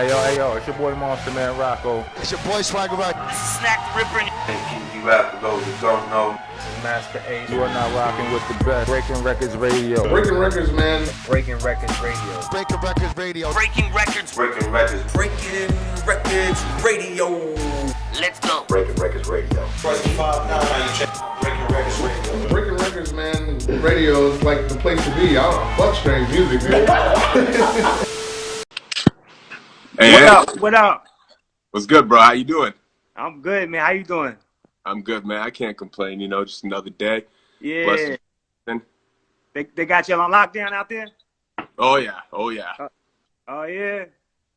Hey yo, it's your boy Monster Man Rocco. It's your boy Swagger Rock. This is Snack the Ripper. And you rap for those who don't know. This is Master Ace. You are not rocking with the best. Breaking Records Radio. Breaking Records, man. Breaking Records Radio. Breaking Records Radio. Breaking Records. Breaking Records. Breaking Records Radio. Let's go. Breaking Records Radio. Breaking Records Radio. Breaking Records, man. Radio is like the place to be. I fuck strange music, dude. Hey, What up? What up? What's good, bro? How you doing? I'm good, man. How you doing? I'm good, man. I can't complain. You know, just another day. Yeah. They got you on lockdown out there? Oh yeah. Oh yeah. Oh yeah.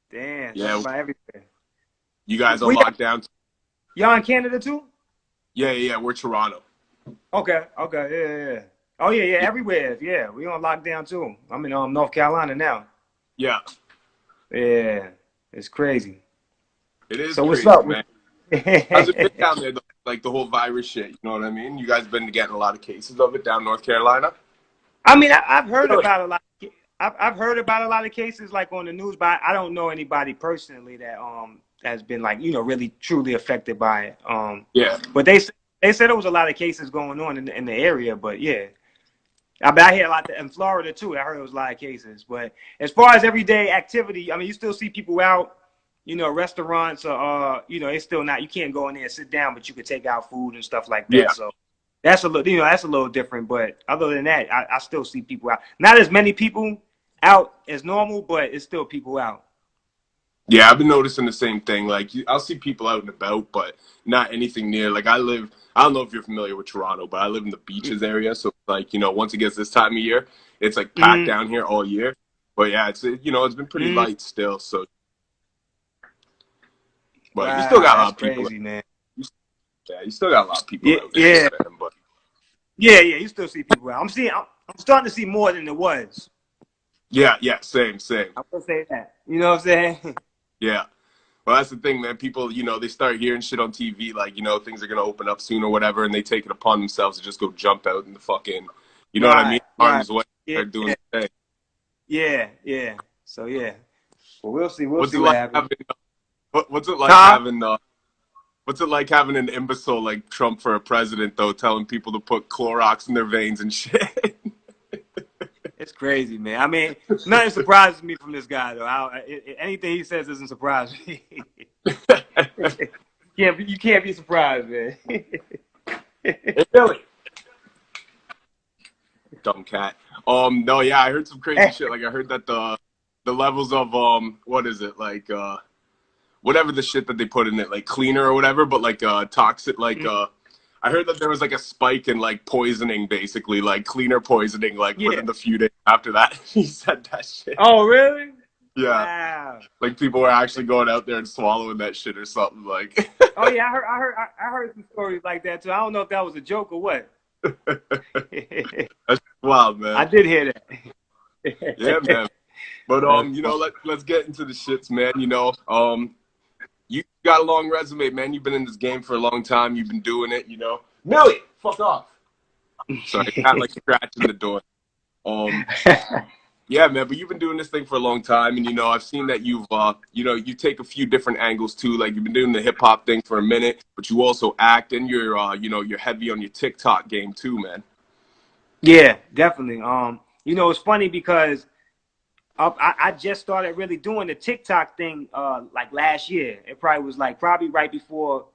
Damn. Yeah. About everywhere. You guys on lockdown? Y'all in Canada too? Yeah. We're Toronto. Okay. Yeah. Oh yeah. Everywhere. Yeah. We on lockdown too. I'm in North Carolina now. Yeah. Yeah. It's crazy. It is. So crazy, what's up, man? How's it been down there, though? Like the whole virus shit? You know what I mean? You guys been getting a lot of cases of it down North Carolina? I mean, I've heard about a lot. I've heard about a lot of cases like on the news, but I don't know anybody personally that has been like really truly affected by it. Yeah. But they said there was a lot of cases going on in the area. But yeah, I hear a lot in Florida too. I heard there was a lot of cases. But as far as everyday activity, I mean, you still see people out. Restaurants are, it's still not. You can't go in there and sit down, but you could take out food and stuff like that. Yeah. So that's a little, that's a little different. But other than that, I still see people out. Not as many people out as normal, but it's still people out. Yeah, I've been noticing the same thing. Like, I'll see people out and about, but not anything near. Like, I don't know if you're familiar with Toronto, but I live in the beaches area. So, like, once it gets this time of year, it's, like, packed down here all year. But, yeah, it's been pretty light still. So, but you still got a lot of people. Crazy, man. Yeah, you still got a lot of people out there. Yeah. But. Yeah, you still see people out. I'm starting to see more than there was. Yeah, same. I'm gonna say that. You know what I'm saying? Yeah. Well, that's the thing, man. People, they start hearing shit on TV, like, things are going to open up soon or whatever, and they take it upon themselves to just go jump out in the fucking, what I mean? Arms way. They're doing the thing. Yeah. So, yeah. Well, we'll see. What's see it what like happens. What's it like having an imbecile like Trump for a president, though, telling people to put Clorox in their veins and shit? It's crazy, man. I mean, nothing surprises me from this guy, though. Anything he says doesn't surprise me. You can't be surprised, man. Really? Dumb cat. No, yeah, I heard some crazy shit. Like, I heard that the levels of what is it, like whatever the shit that they put in it, like cleaner or whatever, but like toxic, like I heard that there was like a spike in like poisoning, basically, like cleaner poisoning, like within the few days after that. He said that shit. Oh, really? Yeah. Wow. Like people were actually going out there and swallowing that shit or something, like. Oh yeah, I heard some stories like that too. I don't know if that was a joke or what. That's wild, man. I did hear that. Yeah, man. But let's get into the shits, man. You got a long resume, man. You've been in this game for a long time. You've been doing it, Millie, fuck off. Sorry, kind of like scratching the door. Yeah, man. But you've been doing this thing for a long time, and I've seen that you've you take a few different angles too. Like you've been doing the hip hop thing for a minute, but you also act, and you're you're heavy on your TikTok game too, man. Yeah, definitely. It's funny because I just started really doing the TikTok thing like last year. It probably was like right before,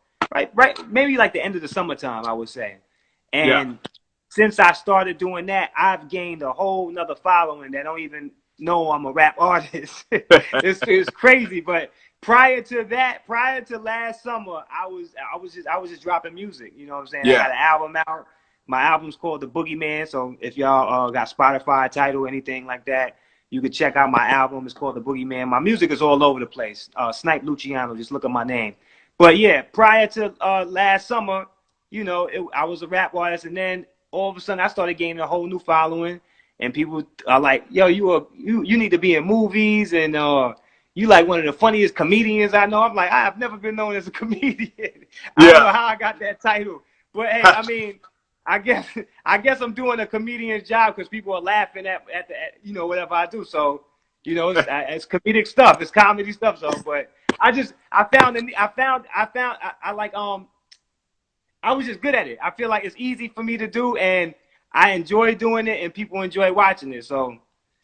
maybe like the end of the summertime, I would say. And since I started doing that, I've gained a whole nother following that don't even know I'm a rap artist. It's crazy. But prior to last summer, I was just dropping music. You know what I'm saying? Yeah. I got an album out. My album's called The Boogeyman. So if y'all got Spotify title, anything like that, you can check out my album. It's called The Boogeyman. My music is all over the place. Snyp Luciano, just look at my name. But yeah, prior to last summer, I was a rap artist, and then all of a sudden I started gaining a whole new following, and people are like, "Yo, you need to be in movies, and you like one of the funniest comedians I know." I'm like, I've never been known as a comedian. I don't know how I got that title, but hey, I mean. I guess I'm doing a comedian's job because people are laughing at whatever I do. So You know, it's comedic stuff. It's comedy stuff. So, but I was just good at it. I feel like it's easy for me to do, and I enjoy doing it, and people enjoy watching it. So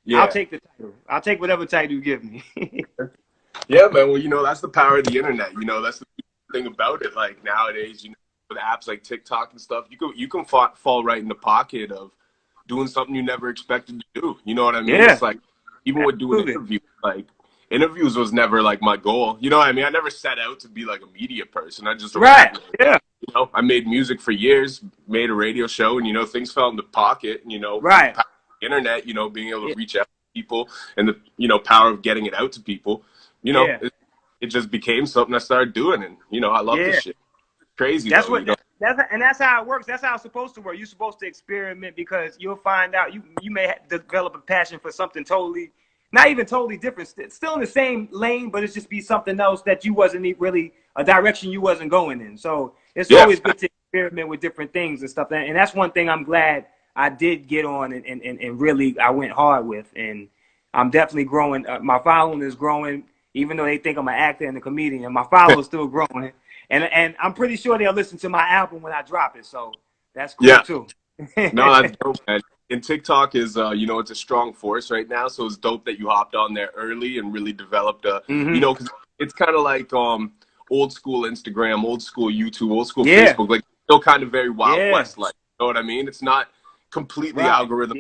Yeah. I'll take the title. I'll take whatever title you give me. Yeah, man. Well, you know, that's the power of the internet. You know, that's the thing about it. Like nowadays, you know, with apps like TikTok and stuff, you can fall right in the pocket of doing something you never expected to do. You know what I mean? Yeah. It's like even with doing interviews, like interviews was never like my goal. You know what I mean? I never set out to be like a media person. I just Right. Yeah. You know, I made music for years, made a radio show, and you know, things fell in the pocket. And, you know, Right. The internet, you know, being able to reach out to people and the power of getting it out to people. You know, it just became something I started doing, and you know, I love this shit. Crazy. That's though, what. you know? That's how it works. That's how it's supposed to work. You're supposed to experiment because you'll find out you may develop a passion for something totally, not even totally different. Still in the same lane, but it's just be something else that you wasn't really a direction you wasn't going in. So it's always good to experiment with different things and stuff. And that's one thing I'm glad I did get on and really I went hard with. And I'm definitely growing. My following is growing. Even though they think I'm an actor and a comedian, my followers still growing. And I'm pretty sure they'll listen to my album when I drop it. So that's cool too. No, that's dope, man. And TikTok is, you know, it's a strong force right now. So it's dope that you hopped on there early and really developed a, you know, because it's kind of like old school Instagram, old school YouTube, old school Facebook, like still kind of very Wild West like. You know what I mean? It's not completely algorithm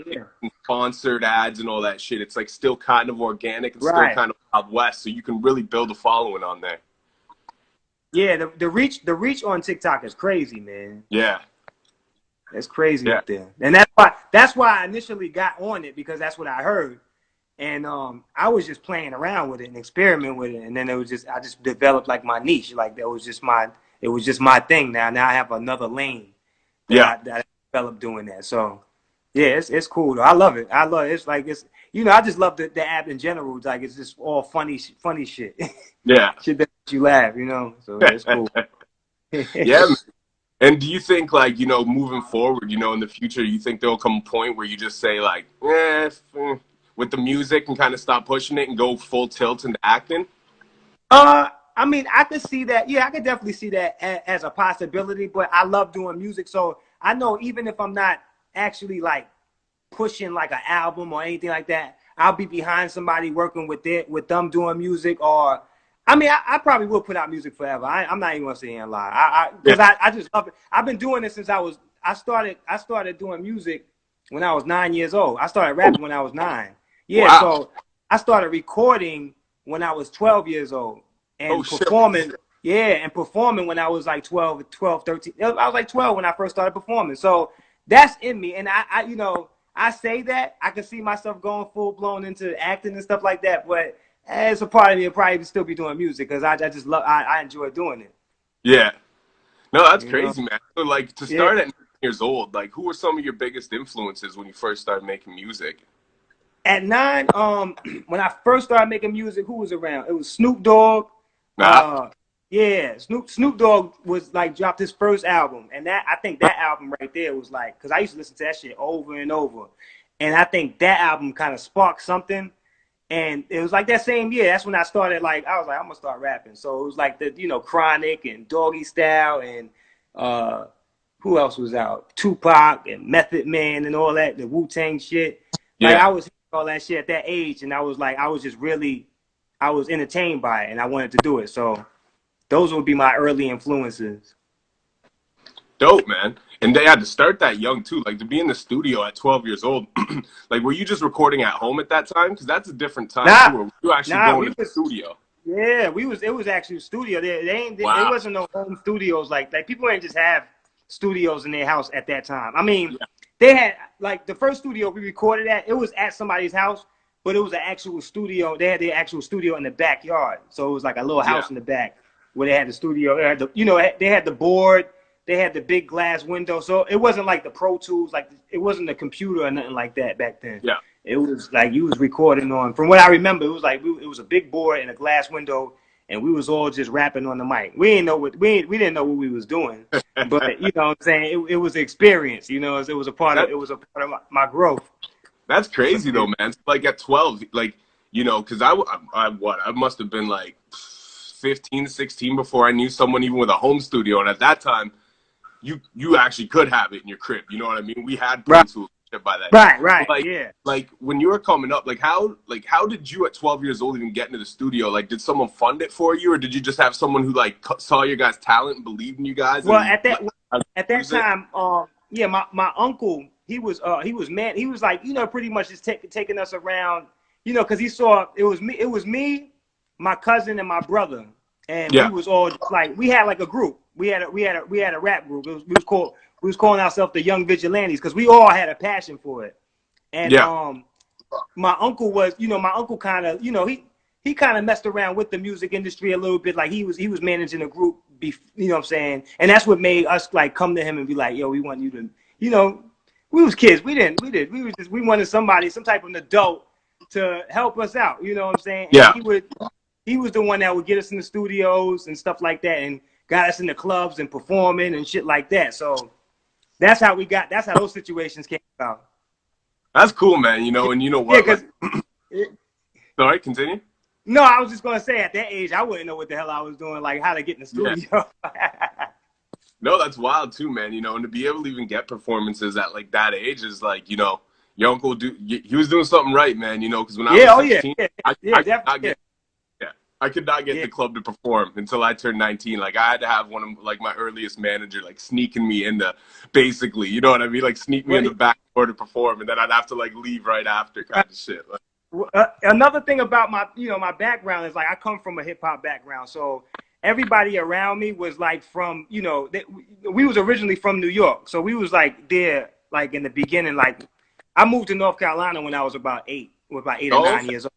sponsored ads and all that shit. It's like still kind of organic and still kind of Wild West. So you can really build a following on there. Yeah, the reach on TikTok is crazy, man. Yeah. It's crazy up there. And that's why I initially got on it, because that's what I heard. And I was just playing around with it and experimenting with it. And then I just developed like my niche. Like it was just my thing now. Now I have another lane that I developed doing that. So yeah, it's cool though. I love it. It's like you know, I just love the app in general. It's like it's just all funny shit. Yeah. Shit that makes you laugh, you know. So it's cool. Yeah. And do you think, like, you know, moving forward, you know, in the future, you think there'll come a point where you just say, like, with the music and kind of stop pushing it and go full tilt into acting? I mean, I could see that. Yeah, I could definitely see that as a possibility. But I love doing music, so I know even if I'm not actually like pushing like an album or anything like that, I'll be behind somebody working with them doing music. Or I mean, I probably will put out music forever. I'm not even gonna sit here and lie. Because I just love it. I've been doing it since I started doing music when I was 9 years old. I started rapping when I was 9. Yeah, wow. So I started recording when I was 12 years old and performing. Shit. Yeah, and performing when I was like 12, 13. I was like 12 when I first started performing. So that's in me. And I you know, I say that I can see myself going full blown into acting and stuff like that, but as a part of me, I'll probably still be doing music because I just love. I enjoy doing it. Yeah. No, that's crazy, man. So, like, to start at 9 years old, like, who were some of your biggest influences when you first started making music? At 9, when I first started making music, who was around? It was Snoop Dogg. Yeah, Snoop Dogg was like dropped his first album, and I think that album right there was like, because I used to listen to that shit over and over, and I think that album kind of sparked something. And it was like that same year. That's when I started. Like I was like, I'm gonna start rapping. So it was like the Chronic and Doggy Style and who else was out? Tupac and Method Man and all that. The Wu-Tang shit. Like I was all that shit at that age, and I was entertained by it, and I wanted to do it. So those would be my early influences. Dope, man. And they had to start that young too, like to be in the studio at 12 years old. Like, were you just recording at home at that time? Because that's a different time. Too, where you actually going to the studio. Yeah, it was actually a studio. It wasn't no home studios like people ain't just have studios in their house at that time. I mean, they had like the first studio we recorded at. It was at somebody's house, but it was an actual studio. They had their actual studio in the backyard, so it was like a little house in the back where they had the studio. They had they had the board. They had the big glass window, so it wasn't like the Pro Tools, like it wasn't a computer or nothing like that back then. Yeah, it was like you was recording on. From what I remember, it was like it was a big board and a glass window, and we was all just rapping on the mic. We didn't know what we was doing, but you know what I'm saying. It was an experience. You know, it was a part of my growth. That's crazy though, man. Like at 12, like you know, because I must have been like 15, 16 before I knew someone even with a home studio. And at that time, you actually could have it in your crib. You know what I mean? We had Pro Tools by that. Right, Like, yeah. Like when you were coming up, how did you at 12 years old even get into the studio? Like, did someone fund it for you, or did you just have someone who like saw your guys' talent and believed in you guys? Well, and, at that time, yeah, my uncle, he was like, you know, pretty much just taking us around, you know, because he saw it was me, my cousin, and my brother, and we was all just like, we had like a group. We had a rap group. We was calling ourselves the Young Vigilantes because we all had a passion for it. And my uncle was, you know, kind of, you know, he kind of messed around with the music industry a little bit. Like he was managing a group, you know what I'm saying? And that's what made us like come to him and be like, yo, we want you to, you know, we was kids. We wanted somebody, some type of an adult to help us out. You know what I'm saying? And he was the one that would get us in the studios and stuff like that, and got us in the clubs and performing and shit like that. So that's how those situations came about. That's cool, man. You know, and you know what? Yeah, sorry, continue. No, I was just gonna say at that age I wouldn't know what the hell I was doing, like how to get in the studio. Yeah. No, that's wild too, man. You know, and to be able to even get performances at like that age is like, you know, your uncle he was doing something right, man. You know, because when I was 16, I could not get the club to perform until I turned 19. Like I had to have one of like my earliest manager like sneaking me into, basically, you know what I mean? Like sneak me in the back door to perform, and then I'd have to like leave right after, kind of shit. Like, another thing about my background is like I come from a hip hop background, so everybody around me was like from, you know, we was originally from New York, so we was like there like in the beginning. Like I moved to North Carolina when I was about 8 or 9 years old.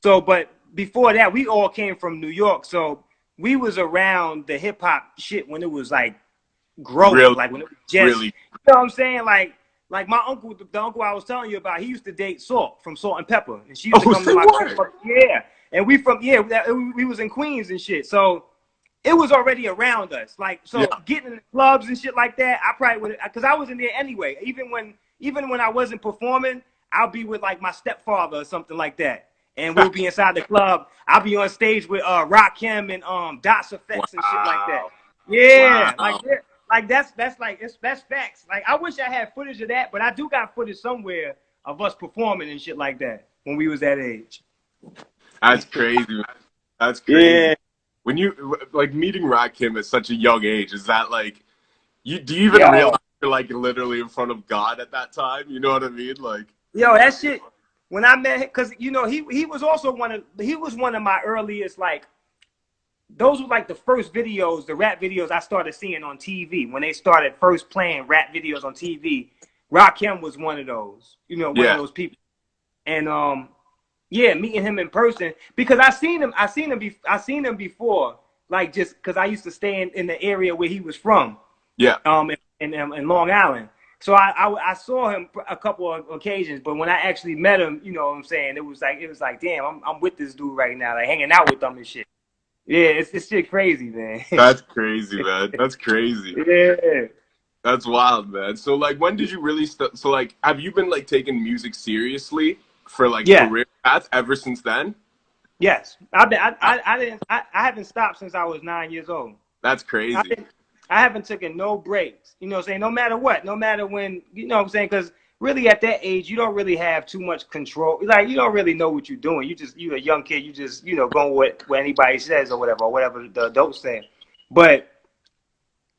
So, but before that, we all came from New York, so we was around the hip hop shit when it was like growing, like when it was just, you know what I'm saying? Like my uncle, the uncle I was telling you about, he used to date Salt from Salt and Pepper, and she used to come to my crib. Yeah, and we was in Queens and shit, so it was already around us. Like, so getting in the clubs and shit like that, I probably would, because I was in there anyway. Even when I wasn't performing, I'll be with like my stepfather or something like that. And we'll be inside the club. I'll be on stage with Rakim and DOS Effects and shit like that. Yeah, like that's facts. Like I wish I had footage of that, but I do got footage somewhere of us performing and shit like that when we was that age. That's crazy, man. That's crazy. Yeah. When you like meeting Rakim at such a young age, is that like do you even realize you're like literally in front of God at that time? You know what I mean? Like, yo, that shit. When I met him, because you know he was also one of my earliest, like, those were like the first videos, the rap videos I started seeing on TV when they started first playing rap videos on TV. Rakim was one of those, you know, one of those people. And meeting him in person, because I seen him before, like, just because I used to stay in the area where he was from. Yeah. In Long Island. So I saw him a couple of occasions, but when I actually met him, you know what I'm saying, it was like, damn, I'm with this dude right now, like hanging out with him and shit. Yeah, it's shit crazy, man. That's crazy, man. That's crazy. Yeah. That's wild, man. So like, when did you really so like, have you been like taking music seriously for like career path ever since then? Yes. I haven't stopped since I was 9 years old. That's crazy. I haven't taken no breaks, you know what I'm saying? No matter what, no matter when, you know what I'm saying? Because really at that age, you don't really have too much control. Like, you don't really know what you're doing. You're a young kid. You just, you know, going with what anybody says or whatever the adults say. But,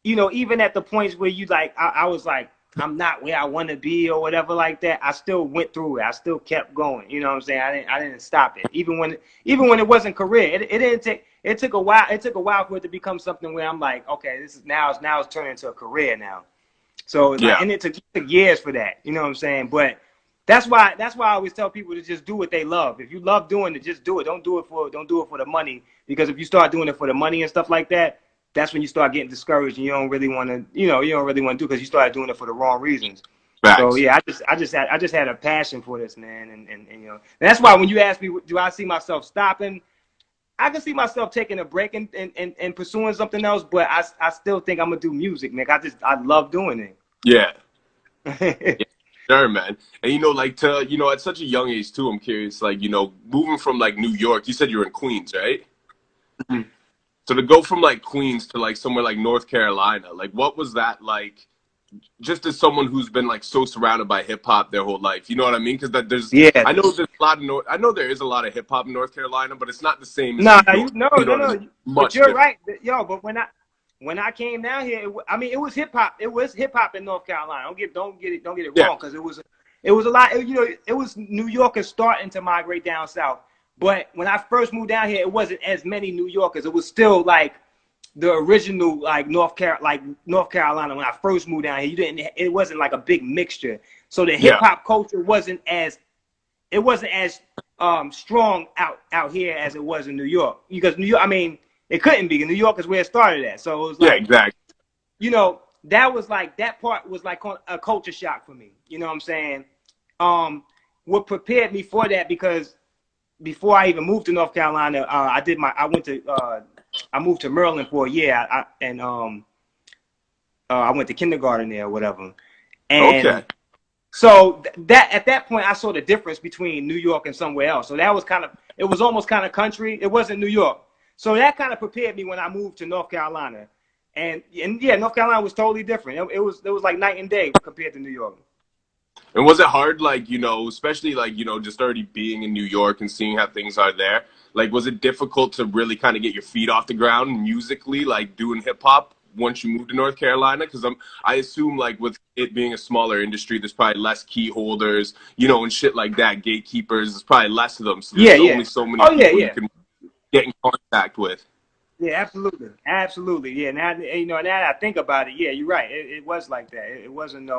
you know, even at the points where you like, I was like, I'm not where I want to be or whatever like that, I still went through it. I still kept going. You know what I'm saying? I didn't stop it. Even when it wasn't career, it didn't take. It took a while. It took a while for it to become something where I'm like, okay, this is now it's turning into a career now. So like, and it took years for that. You know what I'm saying? But that's why I always tell people to just do what they love. If you love doing it, just do it. Don't do it for the money, because if you start doing it for the money and stuff like that, that's when you start getting discouraged and you don't really want to do because you started doing it for the wrong reasons. Facts. So yeah, I just had a passion for this, man, and you know, and that's why when you ask me, do I see myself stopping? I can see myself taking a break and pursuing something else, but I still think I'm gonna do music, man. I love doing it. Yeah. Yeah. Sure, man. And like at such a young age too, I'm curious, like, moving from like New York, you said you were in Queens, right? Mhm. So to go from like Queens to like somewhere like North Carolina, like what was that like? Just as someone who's been like so surrounded by hip hop their whole life, you know what I mean? Because Yeah. I know there's a lot of I know there is a lot of hip hop in North Carolina, but it's not the same as No, New York. no, You know what I no. mean? But Much you're different. right, yo. But when I came down here, I mean, it was hip hop. It was hip hop in North Carolina. Don't get it Yeah. wrong, because it was a lot. It was New Yorkers starting to migrate down south. But when I first moved down here, it wasn't as many New Yorkers. It was still like the original like North Carolina. When I first moved down here, it wasn't like a big mixture. So the hip hop culture wasn't as strong out here as it was in New York, because New York, I mean, it couldn't be. New York is where it started at. So it was like, exactly. That part was like a culture shock for me. You know what I'm saying? What prepared me for that, because before I even moved to North Carolina, I moved to Maryland for a year, I went to kindergarten there or whatever. And Okay. so that at that point I saw the difference between New York and somewhere else. So that was it was almost kind of country. It wasn't New York. So that kind of prepared me when I moved to North Carolina. And yeah, North Carolina was totally different. It was like night and day compared to New York. And was it hard, like, especially like, just already being in New York and seeing how things are there? Like, was it difficult to really kind of get your feet off the ground musically, like doing hip hop once you moved to North Carolina? Because I assume, like, with it being a smaller industry, there's probably less key holders, and shit like that, gatekeepers. There's probably less of them. So there's only so many people you can get in contact with. Yeah, absolutely. Yeah, now that I think about it, yeah, you're right. It was like that. It wasn't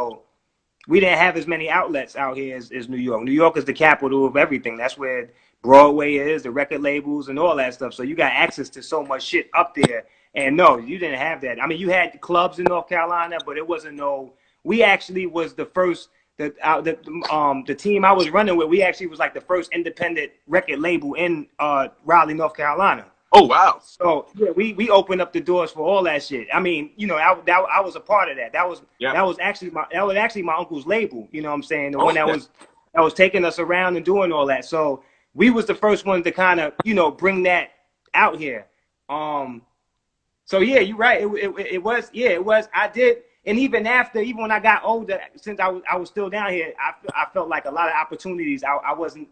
we didn't have as many outlets out here as New York. New York is the capital of everything. That's where Broadway is, the record labels, and all that stuff. So you got access to so much shit up there. And no, you didn't have that. I mean, you had clubs in North Carolina, but it wasn't we actually was the first. The team I was running with, we actually was like the first independent record label in Raleigh, North Carolina. Oh, wow. So yeah, we opened up the doors for all that shit. I mean, I was a part of that. That was actually my uncle's label. You know what I'm saying? The one that was taking us around and doing all that. So we was the first one to kind of bring that out here. So yeah, you're right. It was. I did, and even when I got older, since I was still down here, I felt like a lot of opportunities I wasn't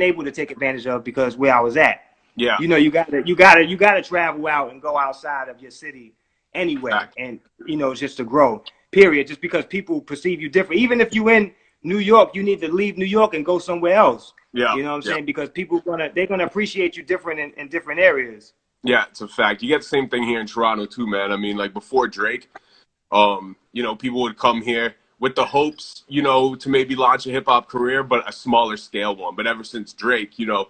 able to take advantage of because where I was at. Yeah. You gotta travel out and go outside of your city anyway, and just to grow. Period. Just because people perceive you different, even if you in New York, you need to leave New York and go somewhere else. Yeah. You know what I'm saying? Because they're gonna appreciate you different in different areas. Yeah, it's a fact. You get the same thing here in Toronto too, man. I mean, like before Drake, people would come here with the hopes, to maybe launch a hip hop career, but a smaller scale one. But ever since Drake, people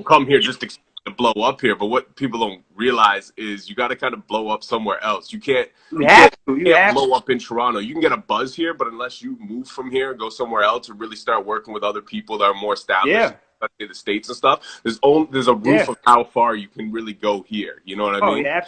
come here just to blow up here. But what people don't realize is you got to kind of blow up somewhere else. You can't blow up in Toronto. You can get a buzz here, but unless you move from here, go somewhere else, or really start working with other people that are more established, let's say the States and stuff, there's a roof of how far you can really go here. You know what I mean? Oh, yeah,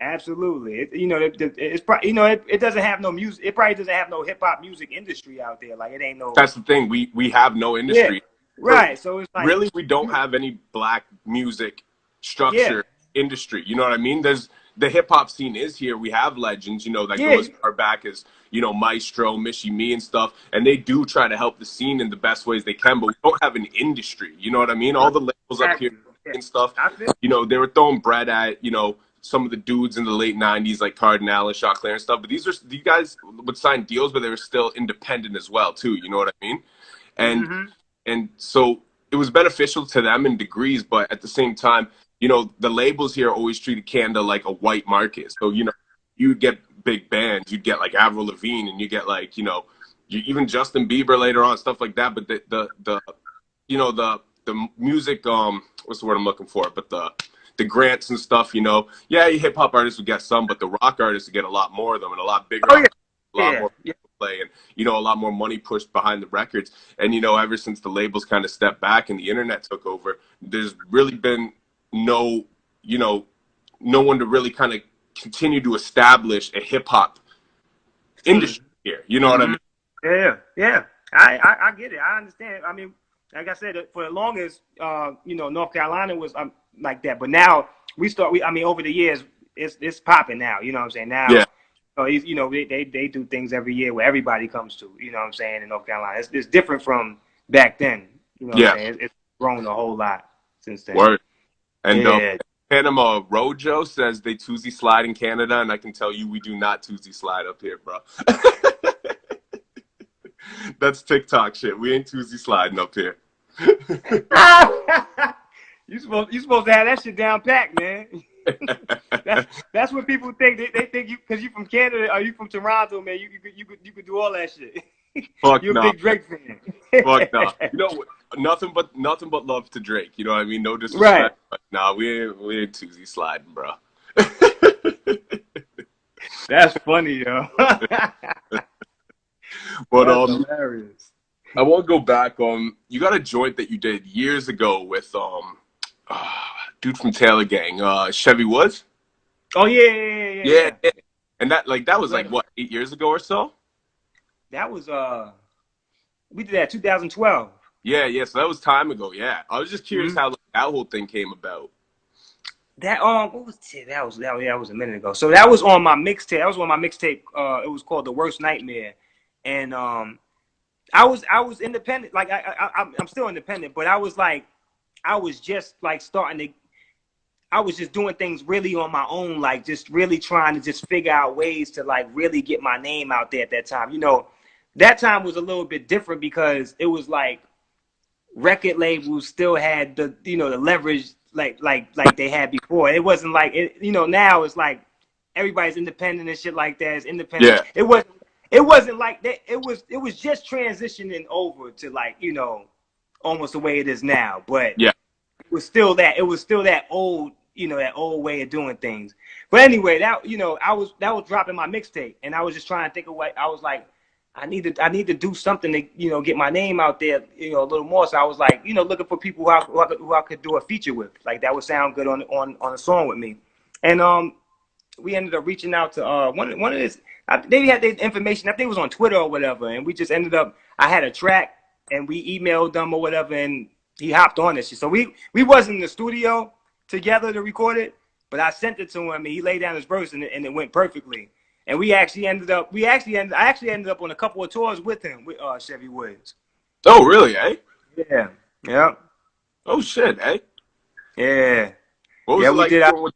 absolutely. It doesn't have no music. It probably doesn't have no hip hop music industry out there. Like it ain't no. That's the thing. We have no industry. Yeah. Right, so it's like really we don't have any black music structure industry. You know what I mean? There's the hip hop scene is here. We have legends, that go as far back as Maestro, Michie Me, and stuff, and they do try to help the scene in the best ways they can. But we don't have an industry. You know what I mean? All the labels up here and stuff. They were throwing bread at some of the dudes in the late '90s like Cardinal and Choclair and stuff. But these guys would sign deals, but they were still independent as well too. You know what I mean? And And so it was beneficial to them in degrees, but at the same time, the labels here always treated Canada like a white market. So, you'd get big bands, you'd get like Avril Lavigne, and you get like, even Justin Bieber later on, stuff like that. But the music, what's the word I'm looking for? But the grants and stuff, hip hop artists would get some, but the rock artists would get a lot more of them and a lot bigger. A lot more play and a lot more money pushed behind the records. And ever since the labels kind of stepped back and the internet took over, there's really been no one to really kind of continue to establish a hip hop industry here. You know what I mean? Yeah. I get it. I understand. I mean, like I said, for the longest, North Carolina was like that. But now over the years, it's popping now. You know what I'm saying? Now, Yeah. They do things every year where everybody comes to. You know what I'm saying? In North Carolina, it's different from back then. You know what I'm saying? It's grown a whole lot since then. Word. And Panama Rojo says they Tuesday slide in Canada, and I can tell you we do not Tuesday slide up here, bro. That's TikTok shit. We ain't Tuesday sliding up here. You supposed to have that shit down packed, man. That's what people think. They think you because you from Canada or you from Toronto, man. You could do all that shit. Fuck You're no. a big Drake fan. Fuck no. You know, nothing but love to Drake. You know what I mean? No disrespect. Right. But nah, we ain't Tuesday sliding, bro. That's funny, yo. But That's hilarious. I want to go back. You got a joint that you did years ago with dude from Taylor Gang, Chevy Woods. Oh yeah. And that was like what, 8 years ago or so? That was we did that 2012. Yeah. So that was time ago. Yeah, I was just curious how that whole thing came about. That what was it? That was a minute ago. So that was on my mixtape. That was on my mixtape. It was called The Worst Nightmare, and I was independent. Like I'm still independent, but I was just like starting to. I was just doing things really on my own, like just really trying to just figure out ways to like really get my name out there at that time. You know, that time was a little bit different because it was like record labels still had the leverage like they had before. It wasn't like it, now it's like everybody's independent and shit like that. It's independent. Yeah. It wasn't like that. It was just transitioning over to like, almost the way it is now. But yeah, it was still that old, that old way of doing things. But anyway, that that was dropping my mixtape, and I was just trying to think of what I was like. I need to do something to get my name out there, a little more. So I was like, looking for people who I could do a feature with, like that would sound good on a song with me. And we ended up reaching out to one of this. They had the information. I think it was on Twitter or whatever, and we just ended up. I had a track, and we emailed them or whatever, and he hopped on this shit. So we wasn't in the studio together to record it, but I sent it to him, and he laid down his verse, and it went perfectly. And I actually ended up on a couple of tours with him, with Chevy Woods. Oh, really, eh? Yeah. Oh, shit, eh? Yeah. What was it like touring with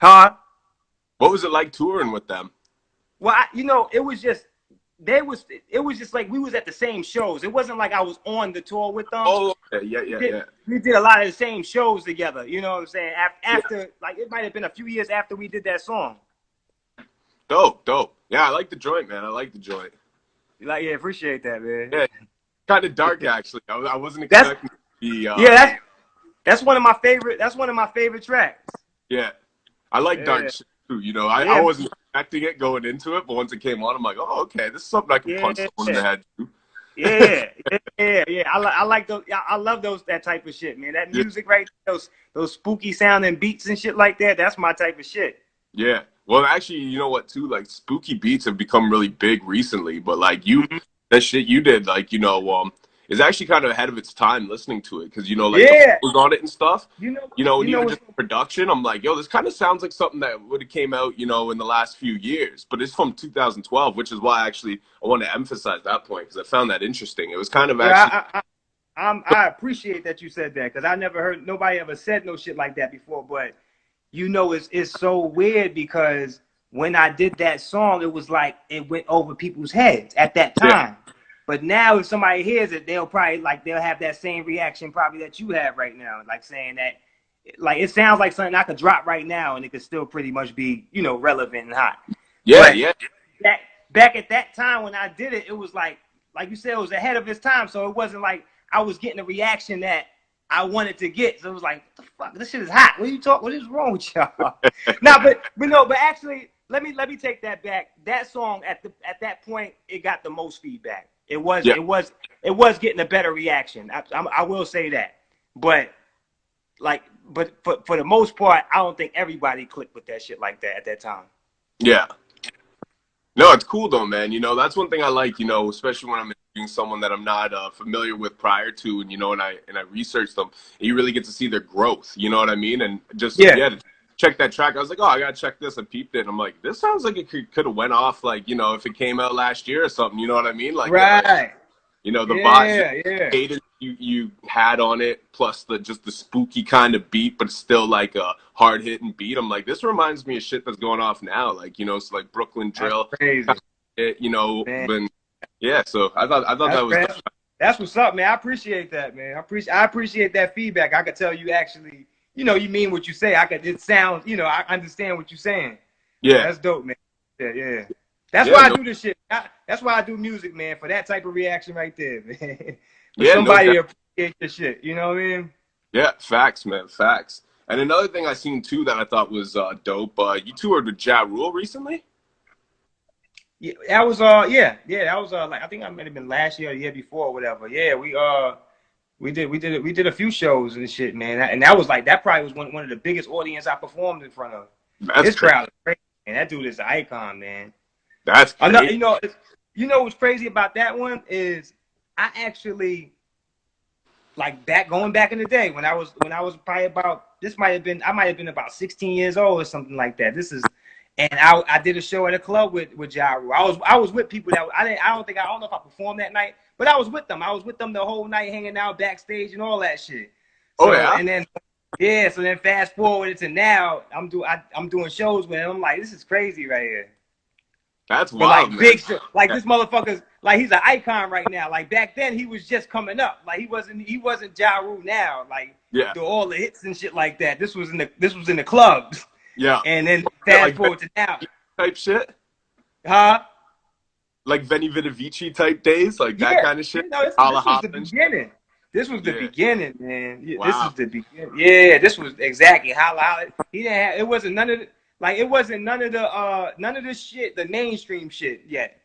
Huh? What was it like touring with them? Well, it was just like we was at the same shows. It wasn't like I was on the tour with them. Oh, okay. Yeah. We did a lot of the same shows together. You know what I'm saying? After like it might have been a few years after we did that song. Dope. Yeah, I like the joint, man. I like the joint. Yeah, appreciate that, man. Yeah, kind of dark actually. I wasn't expecting it to be. That's one of my favorite. That's one of my favorite tracks. Yeah, I like dark shit too. I wasn't expecting it going into it, but once it came on, I'm like, oh, okay, this is something I can punch someone in the head to. Yeah. I like those. I love that type of shit, man. That music right there, those spooky sounding beats and shit like that. That's my type of shit. Yeah. Well, actually, you know what, too? Like, spooky beats have become really big recently, but, like, that shit you did, like, is actually kind of ahead of its time listening to it, because, the was on it and stuff. And even just the production, I'm like, yo, this kind of sounds like something that would have came out, in the last few years, but it's from 2012, which is why, actually, I want to emphasize that point, because I found that interesting. It was kind of actually... I appreciate that you said that, because I never heard, nobody ever said no shit like that before, but... it's so weird because when I did that song, it was like it went over people's heads at that time. Yeah. But now if somebody hears it, they'll have that same reaction probably that you have right now, like saying that, like it sounds like something I could drop right now and it could still pretty much be, relevant and hot. Yeah. Back at that time when I did it, it was like you said, it was ahead of its time. So it wasn't like I was getting a reaction that I wanted to get. So it was like, what the fuck, this shit is hot. What are you talking? What is wrong with y'all? but actually, let me take that back. That song at that point, it got the most feedback. It was getting a better reaction. I will say that. But for the most part, I don't think everybody clicked with that shit like that at that time. Yeah. No, it's cool though, man. That's one thing I like. Especially when I'm interviewing someone that I'm not familiar with prior to, and I research them. And you really get to see their growth. You know what I mean? And just Yeah. to check that track, I was like, oh, I gotta check this. I peeped it. And I'm like, this sounds like it could have went off like if it came out last year or something. You know what I mean? Like, Right. the Yeah, yeah. cadence you had on it, plus just the spooky kind of beat, but still like a hard hitting beat. I'm like, this reminds me of shit that's going off now. Like, it's like Brooklyn drill. That's crazy. Man. But yeah. So I thought that was. That's what's up, man. I appreciate that, man. I appreciate that feedback. I could tell you actually, you mean what you say. It sounds, I understand what you're saying. Yeah. That's dope, man. Yeah. That's why I do this shit. That's why I do music, man, for that type of reaction right there, man. For somebody to appreciate your shit. You know what I mean? Yeah, facts, man, facts. And another thing I seen too that I thought was dope. You toured with Ja Rule recently. Yeah, that was that was like I think I might have been last year or the year before or whatever. Yeah, we did a few shows and shit, man. And that was like that probably was one of the biggest audience I performed in front of. This crowd is crazy, man. That dude is an icon, man. That's crazy. What's crazy about that one is I actually like going back in the day when I was probably about I might have been about 16 years old or something like that. And I did a show at a club with Ja Rule. I was with people that I don't know if I performed that night, but I was with them. I was with them the whole night, hanging out backstage and all that shit. So, and then so then fast forward to now, I'm doing shows with him. I'm like, this is crazy right here. That's wild, like big shit. Like this motherfucker's like he's an icon right now. Like back then he was just coming up. Like he wasn't Ja Rule now. Like all the hits and shit like that. This was in the clubs. Yeah. And then fast forward to now. Type shit? Huh? Like Veni Vidi Vici type days? Like that kind of shit? This was the beginning. This was the beginning, man. Wow. This is the beginning. Yeah, this was exactly holla. He didn't have, it wasn't none of the shit, the mainstream shit yet.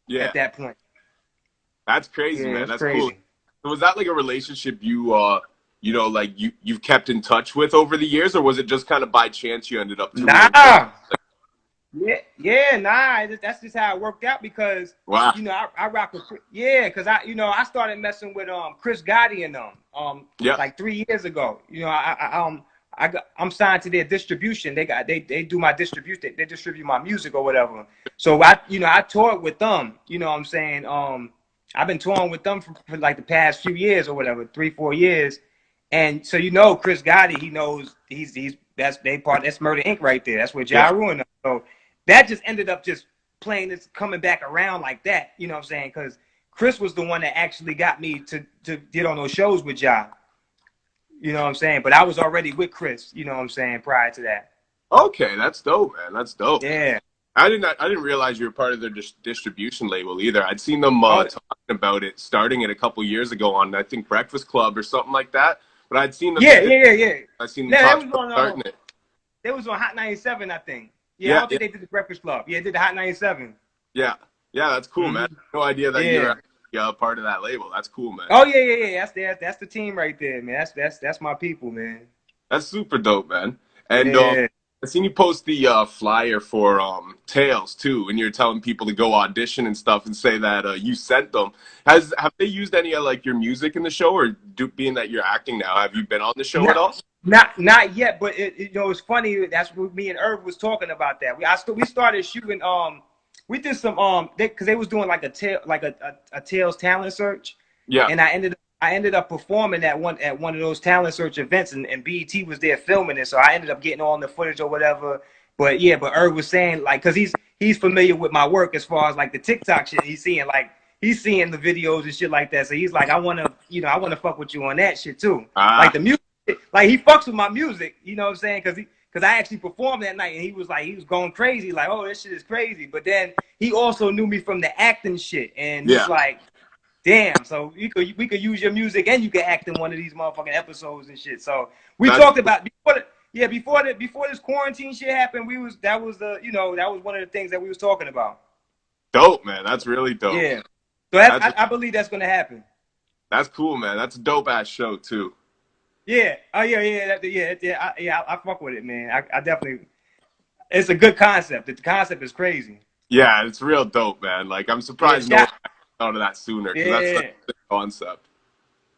Yeah. At that point. That's crazy, man. That's crazy. Cool. So was that like a relationship you've kept in touch with over the years, or was it just kind of by chance you ended up? Nah. That's just how it worked out because I rock with because I started messing with Chris Gotti and them like 3 years ago. I'm signed to their distribution. They do my distribution. They distribute my music or whatever. So I toured with them. You know what I'm saying? I've been touring with them for like the past few years or whatever, 3-4 years. And so Chris Gotti, he knows that's Murder Inc. right there. That's what Ja Rule. So that just ended up just playing this coming back around like that. You know what I'm saying? Because Chris was the one that actually got me to get on those shows with Ja. You know what I'm saying? But I was already with Chris. You know what I'm saying? Prior to that. Okay, that's dope, man. That's dope. Yeah. I didn't realize you were part of their distribution label either. I'd seen them talking about it starting it a couple years ago on I think Breakfast Club or something like that. But I'd seen them. Yeah. I seen them talk about starting it. They was on Hot 97, I think. I don't think they did the Breakfast Club. Yeah, they did the Hot 97. Yeah, that's cool, man. No idea that you're part of that label. That's cool, man. Oh yeah. That's the team right there, man. That's my people, man. That's super dope, man. And I seen you post the flyer for Tales too, and you're telling people to go audition and stuff, and say that you sent them. Have they used any of like your music in the show, or being that you're acting now, have you been on the show at all? Not yet, but it's funny. That's what me and Irv was talking about. That we started shooting. We did some because they was doing like a Tales talent search. Yeah, and I ended up performing at one of those talent search events, and BET was there filming it, so I ended up getting all the footage or whatever. But Irv was saying like, cause he's familiar with my work as far as like the TikTok shit. He's seeing the videos and shit like that. So he's like, I wanna fuck with you on that shit too. Like the music. Like he fucks with my music, you know what I'm saying? Because I actually performed that night, and he was going crazy, like, oh, this shit is crazy. But then he also knew me from the acting shit, and he's like, damn, so we could use your music and you could act in one of these motherfucking episodes and shit. So we talked about before this quarantine shit happened, that was one of the things that we was talking about. Dope, man. That's really dope. Yeah. So I believe that's gonna happen. That's cool, man. That's a dope ass show too. Yeah. Oh yeah. I fuck with it, man. I definitely. It's a good concept. The concept is crazy. Yeah, it's real dope, man. Like, I'm surprised no Yeah, one thought of that sooner, because that's such a good concept.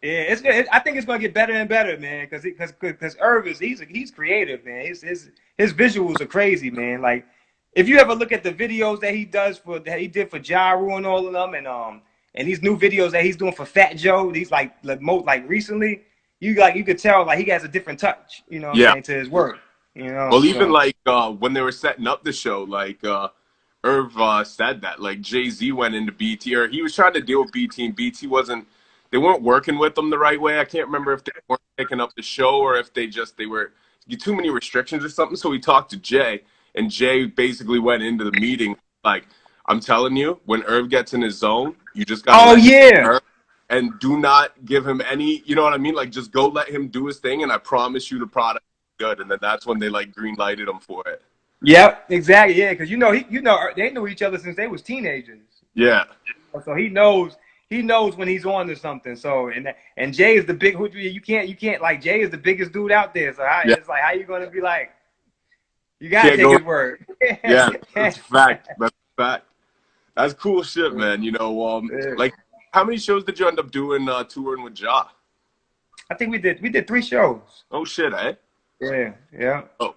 yeah, it's good. I think it's gonna get better and better, man. Because Irv is he's creative, man. His visuals are crazy, man. Like if you ever look at the videos that he did for Ja Rule and all of them, and these new videos that he's doing for Fat Joe, these like recently, you could tell like he has a different touch, you know what I'm saying, to his work, you know. Well, even like when they were setting up the show, like Irv said that like Jay-Z went into BT, or he was trying to deal with BT, and BT wasn't. They weren't working with them the right way. I can't remember if they weren't picking up the show or if they were too many restrictions or something. So he talked to Jay, and Jay basically went into the meeting like, "I'm telling you, when Irv gets in his zone, you just gotta Irv, and do not give him any. You know what I mean? Like, just go let him do his thing, and I promise you, the product is good." And then that's when they like green lighted him for it. Yep, exactly. Yeah, because they knew each other since they was teenagers. Yeah. So he knows when he's on to something. So and Jay is the big you can't like Jay is the biggest dude out there. So it's like how you gonna be like you gotta take his word. Yeah, that's a fact. That's a fact. That's cool shit, man. You know, like how many shows did you end up doing touring with Ja? I think we did 3 shows. Oh shit, eh? Yeah. Oh,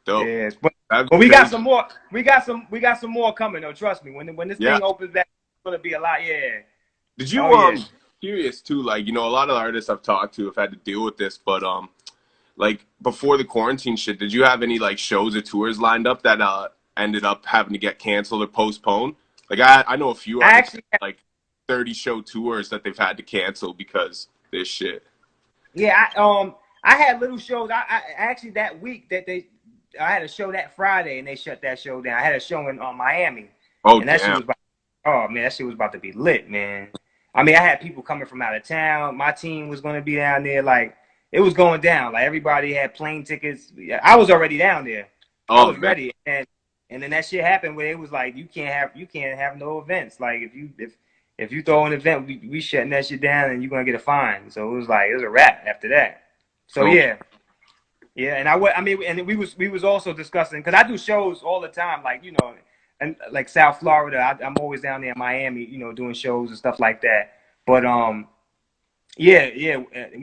dope. Yes, but we got some more. We got some more coming though. Trust me. When this thing opens back, it's gonna be a lot. Yeah. Did you curious too? Like, you know, a lot of artists I've talked to have had to deal with this, but like before the quarantine shit, did you have any like shows or tours lined up that ended up having to get canceled or postponed? Like I know a few artists like 30 show tours that they've had to cancel because this shit. Yeah, I had little shows. I actually that week that I had a show that Friday and they shut that show down. I had a show in Miami. Oh, and that damn. shit was that shit was about to be lit, man. I mean, I had people coming from out of town. My team was going to be down there. Like, it was going down. Like, everybody had plane tickets. I was already down there. I was ready. And then that shit happened where it was like, you can't have no events. Like, if you throw an event, we shutting that shit down and you're going to get a fine. So it was a wrap after that. So, yeah. And we was also discussing, because I do shows all the time, like, you know, and like South Florida, I'm always down there in Miami, you know, doing shows and stuff like that. But when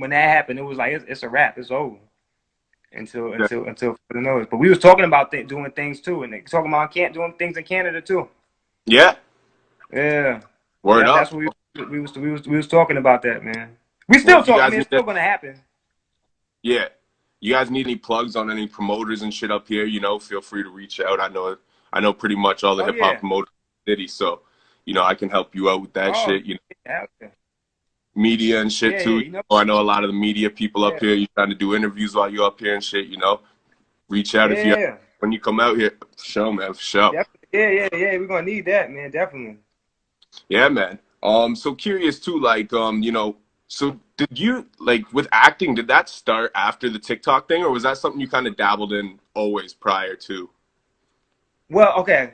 that happened, it was like it's a wrap, it's over until further notice. But we was talking about doing things too, and talking about doing things in Canada too. Yeah. Word up. That's what we was talking about that, man. We still talking. I mean, it's still gonna happen. Yeah. You guys need any plugs on any promoters and shit up here? You know, feel free to reach out. I know pretty much all the hip hop promoters in the city, so you know I can help you out with that shit. You know, media and shit too. You know, I know a lot of the media people up here. You trying to do interviews while you're up here and shit. You know, reach out if you when you come out here. For sure, man. For sure. Yeah. We're gonna need that, man. Definitely. Yeah, man. So curious too, like, you know, so did you like with acting? Did that start after the TikTok thing, or was that something you kind of dabbled in always prior to? Well, okay.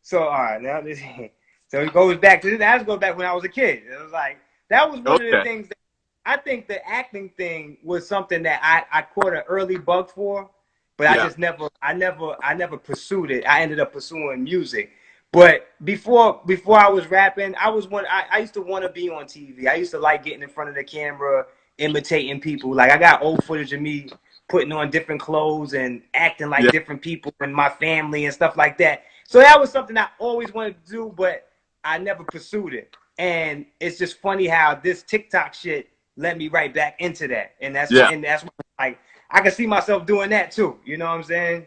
So all right, now so it goes back to this. That goes back when I was a kid. It was like that was one of the things that I think the acting thing was something that I caught an early bug for, but I just never pursued it. I ended up pursuing music. But before I was rapping, I used to want to be on TV. I used to like getting in front of the camera, imitating people. Like I got old footage of me putting on different clothes and acting like different people in my family and stuff like that. So that was something I always wanted to do, but I never pursued it. And it's just funny how this TikTok shit led me right back into that. And that's like I can see myself doing that too. You know what I'm saying?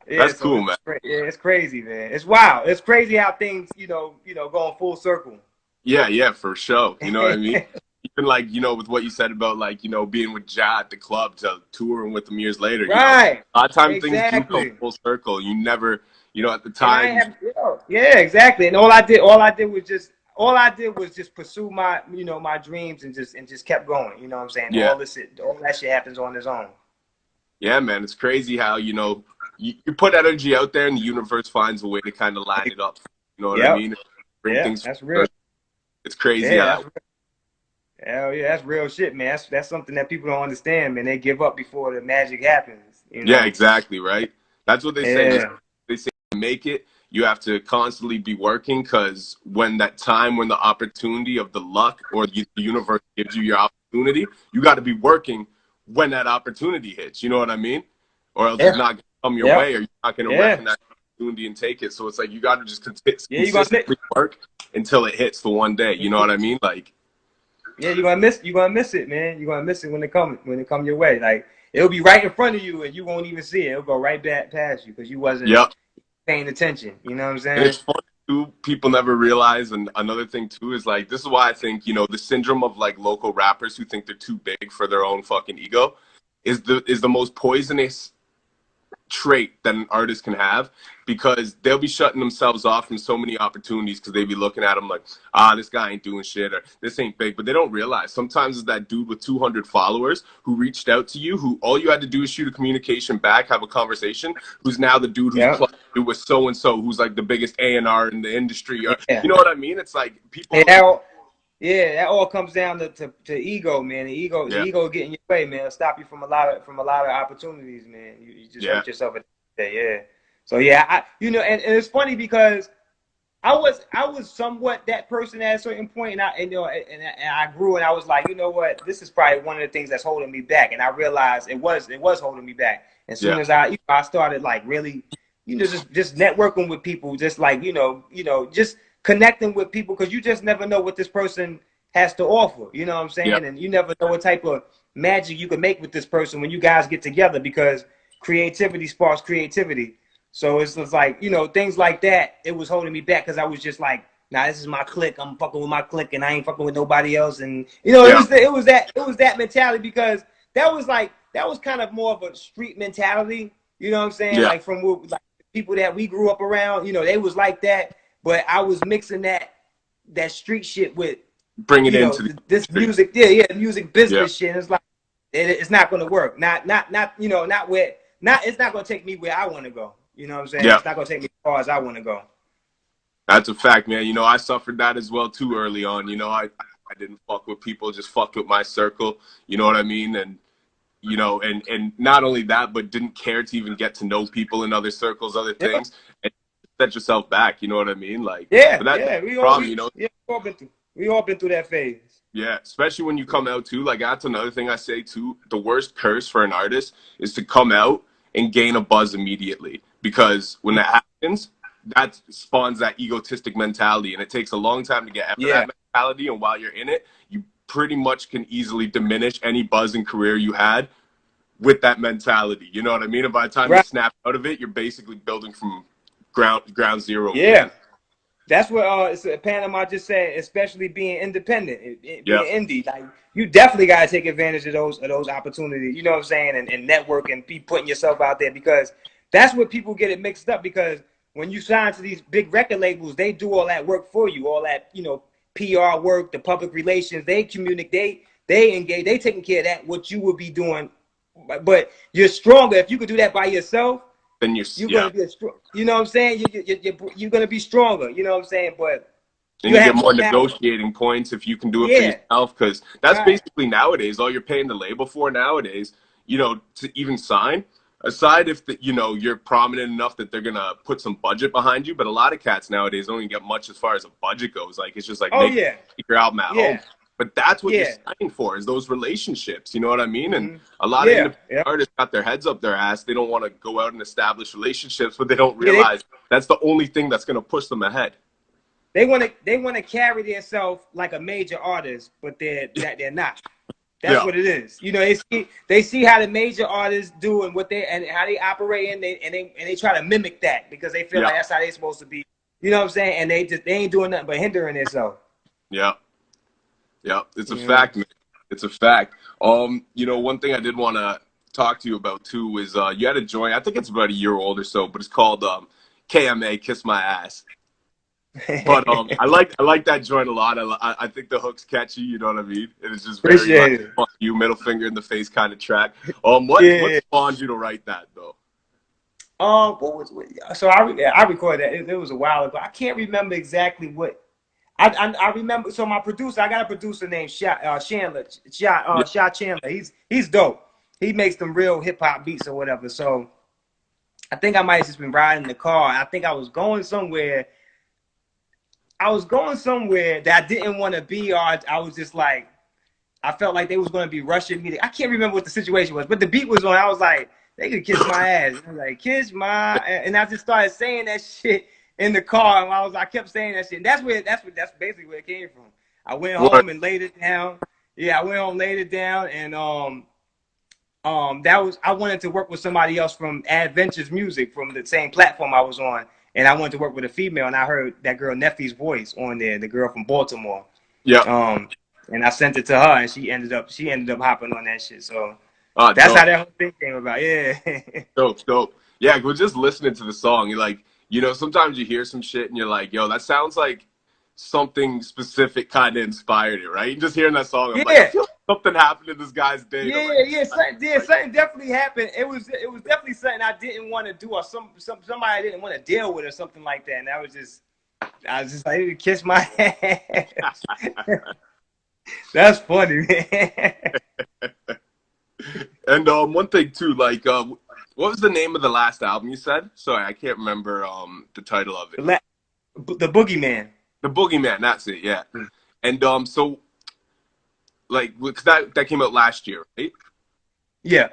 Yeah, that's cool, man. It's crazy, man. It's wild. It's crazy how things, you know, going full circle. Yeah, for sure. You know what I mean? Even like, you know, with what you said about like, you know, being with Ja at the club to touring with him years later. Right. You know, a lot of times things do come full circle. You never, you know, at the time. Yeah, exactly. And all I did was just pursue my, you know, my dreams and just kept going. You know what I'm saying? Yeah. All that shit happens on its own. Yeah, man. It's crazy how, you know, you put energy out there and the universe finds a way to kind of line it up. You know what I mean? Bring things that's real. It's crazy. Hell yeah, that's real shit, man. That's something that people don't understand, man. They give up before the magic happens. You know? Yeah, exactly, right? That's what they say. They say make it. you have to constantly be working, because when the opportunity of the luck or the universe gives you your opportunity, you got to be working when that opportunity hits. You know what I mean? Or else it's not going to come your way, or you're not going to recognize the opportunity and take it. So it's like you got to just consistently work until it hits for one day. You know what I mean? Like, yeah, you're gonna miss it, man. You're gonna miss it when it come your way. Like, it'll be right in front of you and you won't even see it. It'll go right back past you because you wasn't paying attention. You know what I'm saying? And it's funny too, people never realize, and another thing too is like, this is why I think, you know, the syndrome of like local rappers who think they're too big for their own fucking ego is the most poisonous trait that an artist can have, because they'll be shutting themselves off from so many opportunities because they be looking at them like, this guy ain't doing shit, or this ain't big. But they don't realize sometimes it's that dude with 200 followers who reached out to you, who all you had to do is shoot a communication back, have a conversation, who's now the dude who's plugged you with so-and-so, who's like the biggest A&R in the industry, or you know what I mean? It's like people... that all comes down to ego, man. The ego get in your way, man. It'll stop you from a lot of opportunities, man. You just hurt yourself at the end of the day, So and it's funny because I was somewhat that person at a certain point, and I grew, and I was like, you know what, this is probably one of the things that's holding me back, and I realized it was holding me back. As soon as I started like really, just networking with people, just like just connecting with people, because you just never know what this person has to offer. You know what I'm saying? And you never know what type of magic you can make with this person when you guys get together, because creativity sparks creativity. So it's like, things like that, it was holding me back because I was just like, nah, this is my clique. I'm fucking with my clique and I ain't fucking with nobody else. And, it was that mentality, because that was kind of more of a street mentality. You know what I'm saying? Like from like people that we grew up around, they was like that. But I was mixing that street shit with bringing it into this music, music business shit. It's like it's not going to work. It's not going to take me where I want to go. You know what I'm saying? It's not going to take me as far as I want to go. That's a fact, man. I suffered that as well too early on. I didn't fuck with people, just fucked with my circle. You know what I mean? And and not only that, but didn't care to even get to know people in other circles, other things. And set yourself back, you know what I mean? Like, we all been through that phase. Yeah, especially when you come out too. Like, that's another thing I say too. The worst curse for an artist is to come out and gain a buzz immediately, because when that happens, that spawns that egotistic mentality, and it takes a long time to get out of that mentality. And while you're in it, you pretty much can easily diminish any buzz and career you had with that mentality. You know what I mean? And by the time you snap out of it, you're basically building from ground zero. Yeah, that's what Panama just said. Especially being independent, being indie, like you definitely got to take advantage of those opportunities. You know what I'm saying? And network and be putting yourself out there, because that's what people get it mixed up. Because when you sign to these big record labels, they do all that work for you, all that PR work, the public relations. They communicate, they engage, they taking care of that. What you would be doing, but you're stronger if you could do that by yourself. Then you're gonna be you know what I'm saying? You're gonna be stronger. You know what I'm saying? But you get more negotiating points if you can do it for yourself, because that's basically nowadays all you're paying the label for nowadays. To even sign. Aside if you're prominent enough that they're gonna put some budget behind you, but a lot of cats nowadays don't even get much as far as a budget goes. Like, it's just like make your album at home. But that's what you're signing for, is those relationships. You know what I mean? And a lot of independent artists got their heads up their ass. They don't want to go out and establish relationships, but they don't realize that's the only thing that's going to push them ahead. They want to carry themselves like a major artist, but they're not. That's what it is. They see how the major artists do and how they operate, and they try to mimic that, because they feel like that's how they're supposed to be. You know what I'm saying? And they ain't doing nothing but hindering themselves. Yeah. Yeah, it's a fact, man. It's a fact. One thing I did want to talk to you about too is you had a joint. I think it's about a year old or so, but it's called KMA Kiss My Ass. But I like that joint a lot. I think the hook's catchy. You know what I mean? It is just very fuck you, middle finger in the face kind of track. What spawned you to write that though? So I recorded that. It was a while ago. I can't remember exactly what. I remember. So my producer, I got a producer named Chandler. Chandler. He's dope. He makes them real hip hop beats or whatever. So I think I might have just been riding in the car. I think I was going somewhere. I was going somewhere that I didn't want to be, or I was just like, I felt like they was going to be rushing me. I can't remember what the situation was, but the beat was on. I was like, they could kiss my ass. I was like, kiss my, and I just started saying that shit in the car. And I kept saying that shit. And that's basically where it came from. I went home and laid it down. Yeah, I went home, laid it down, and I wanted to work with somebody else from Adventures Music from the same platform I was on, and I wanted to work with a female, and I heard that girl Neffy's voice on there, the girl from Baltimore. Yeah. And I sent it to her, and she ended up hopping on that shit. So that's dope. how that whole thing came about. Yeah. Dope. Yeah, we're just listening to the song. You're like, sometimes you hear some shit and you're like, yo, that sounds like something specific kind of inspired it, right? Just hearing that song, I'm like, I feel like something happened in this guy's day. Something definitely happened. It was definitely something I didn't want to do, or somebody I didn't want to deal with, or something like that. And I was just like, kiss my ass. That's funny, man. And one thing too, like, what was the name of the last album you said? Sorry, I can't remember the title of it. The Boogeyman. The Boogeyman, that's it, yeah. And so, like, because that came out last year, right? Yeah,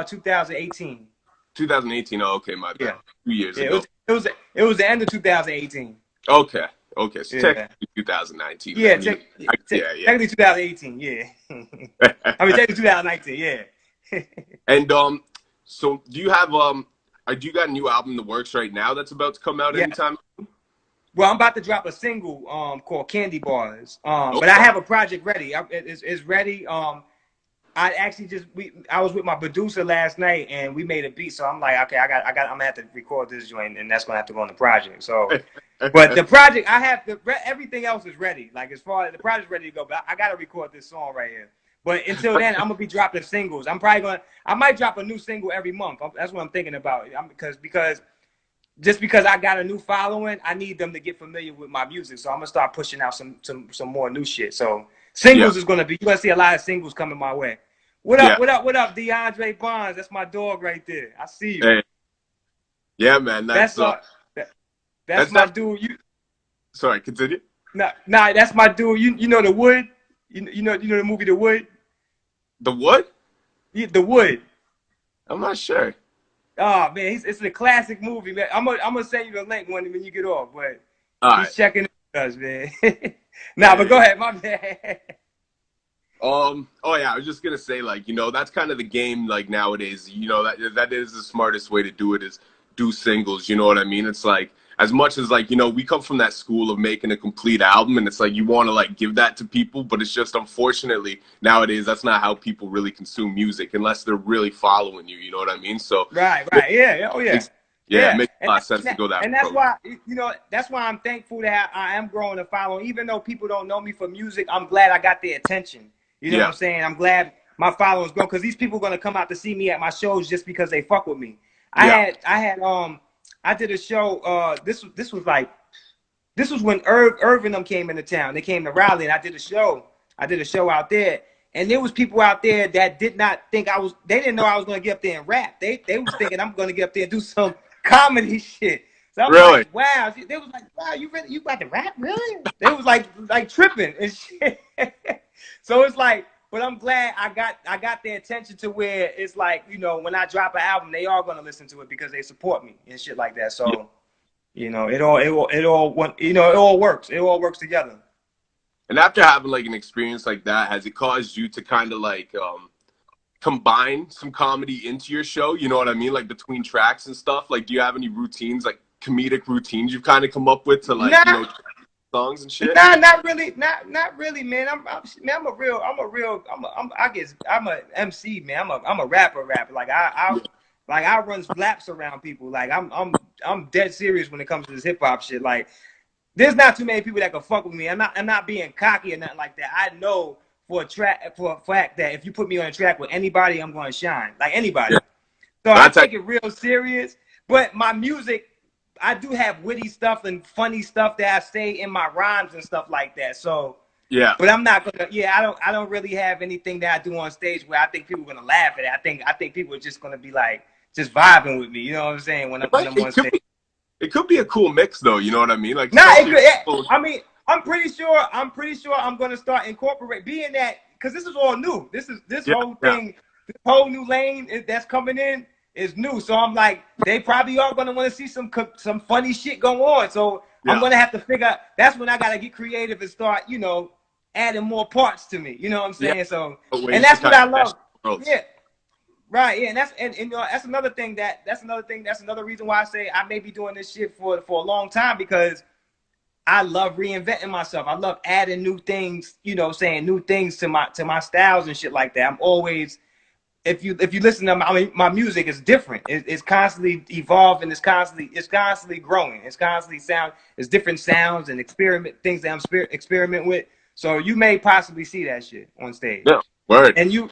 2018. 2018. Oh, okay, my bad. Yeah. 2 years ago. It was the end of 2018. Okay. So technically 2019. Yeah, technically 2018. Yeah. I mean, technically 2019. Yeah. And so do you have do you got a new album in the works right now that's about to come out anytime? Well, I'm about to drop a single called Candy Bars. But I have a project ready. It's ready. I actually I was with my producer last night and we made a beat. So I'm like, okay, I'm gonna have to record this joint and that's gonna have to go on the project. So, but the project everything else is ready. Like as far as the project's ready to go, but I gotta record this song right here. But until then, I'm gonna be dropping singles. I might drop a new single every month. That's what I'm thinking about. Because I got a new following, I need them to get familiar with my music. So I'm gonna start pushing out some more new shit. So singles is gonna be, you're gonna see a lot of singles coming my way. What up, DeAndre Bonds? That's my dog right there. I see you. Hey. Yeah, man. That's my dude. Sorry, continue. Nah, that's my dude. You know The Wood? You know the movie The Wood? The Wood? Yeah, The Wood. I'm not sure. Oh man, it's a classic movie, man. I'm gonna send you the link when you get off, but he's checking us, man. But go ahead, my bad. Oh yeah, I was just gonna say, like, that's kind of the game, like, nowadays. That is the smartest way to do it, is do singles. You know what I mean? It's like, as much as, like, we come from that school of making a complete album, and it's like you want to, like, give that to people, but it's just, unfortunately, nowadays that's not how people really consume music unless they're really following you. You know what I mean? So right, yeah, oh yeah. It makes a lot of sense to go that way. And that's why, that's why I'm thankful that I am growing a following. Even though people don't know me for music, I'm glad I got their attention. You know what I'm saying? I'm glad my followers grow, because these people are gonna come out to see me at my shows just because they fuck with me. I did a show. This was when Irv and them came into town. They came to Raleigh, and I did a show. Out there, and there was people out there that did not think they didn't know I was gonna get up there and rap. They was thinking I'm gonna get up there and do some comedy shit. So I was like, wow. They was like, wow, you about to rap, really? They was like tripping and shit. So it's like, but I'm glad I got their attention to where it's like, when I drop an album, they are gonna listen to it because they support me and shit like that. So, it all works. It all works together. And after having, like, an experience like that, has it caused you to kind of, like, combine some comedy into your show? You know what I mean? Like, between tracks and stuff. Like, do you have any routines, like comedic routines you've kind of come up with to, like, songs and shit? Nah, not really, man. I'm a MC, man. I'm a rapper. Like I run laps around people. Like I'm dead serious when it comes to this hip hop shit. Like, there's not too many people that can fuck with me. I'm not being cocky or nothing like that. I know for a fact that if you put me on a track with anybody, I'm going to shine. Like anybody. So I take it real serious. But my music, I do have witty stuff and funny stuff that I say in my rhymes and stuff like that. So but I'm not gonna. I don't really have anything that I do on stage where I think people are gonna laugh at it. I think people are just gonna be like, just vibing with me. You know what I'm saying? When I'm on stage. It could be a cool mix though. You know what I mean? Like, Nah, it could. I mean, I'm pretty sure I'm gonna start incorporate being that, because this is all new. This whole thing, this whole new lane that's coming in is new. So I'm like, they probably are gonna want to see some funny shit go on. So I'm gonna have to figure out. That's when I gotta get creative and start, adding more parts to me. You know what I'm saying? So, and that's what I love. Yeah. Right, yeah, and that's another thing that's another reason why I say I may be doing this shit for a long time, because I love reinventing myself. I love adding new things, saying new things to my styles and shit like that. I'm always, if you listen to my music is different. It's constantly evolving. It's constantly growing. It's different sounds and things that I'm experiment with. So you may possibly see that shit on stage. Yeah. Word. And you